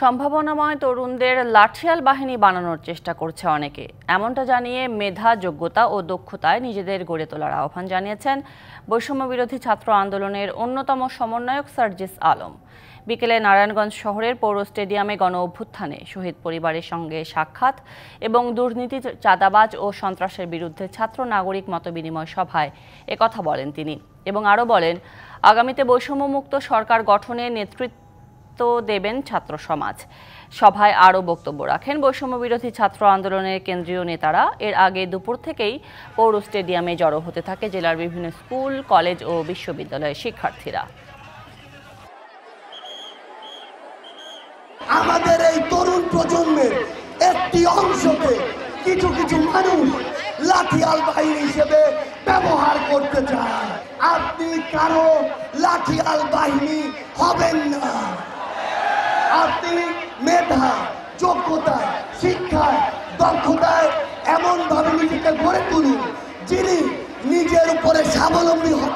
সম্ভাবনাময় তরুণদের লাঠিয়াল বাহিনী বানানোর চেষ্টা করছে অনেকে, এমনটা জানিয়ে মেধা, যোগ্যতা ও দক্ষতায় নিজেদের গড়ে তোলার আহ্বান জানিয়েছেন বৈষম্য বিরোধী ছাত্র আন্দোলনের অন্যতম সমন্বয়ক সার্জিস আলম। বিকেলে নারায়ণগঞ্জ শহরের পৌর স্টেডিয়ামে গণ অভ্যুত্থানে শহীদ পরিবারের সঙ্গে সাক্ষাৎ এবং দুর্নীতি, চাঁদাবাজ ও সন্ত্রাসের বিরুদ্ধে ছাত্র নাগরিক মতবিনিময় সভায় একথা বলেন তিনি এবং আরও বলেন, আগামীতে বৈষম্যমুক্ত সরকার গঠনে নেতৃত্ব দেবেন ছাত্র সমাজ। সভায় আরও বক্তব্য রাখেন বৈষম্য বিরোধী ছাত্র আন্দোলনের কেন্দ্রীয় নেতারা। এর আগে দুপুর থেকেই পৌর স্টেডিয়ামে জড়ো হতে থাকে জেলার বিভিন্ন স্কুল, কলেজ ও বিশ্ববিদ্যালয়ের শিক্ষার্থীরা। আমাদের এই তরুণ প্রজন্মের একটি অংশকে কিছু কিছু মানুষ লাঠিয়াল বাহিনী হিসেবে ব্যবহার করতে চায়। আপনি কারো লাঠিয়াল বাহিনী হবেন না। আপনি মেধা, যোগ্যতা, শিক্ষায়, দক্ষতায় এমন ভাবে নিজেকে গড়ে তুলুন যিনি নিজের উপরে স্বাবলম্বী হতে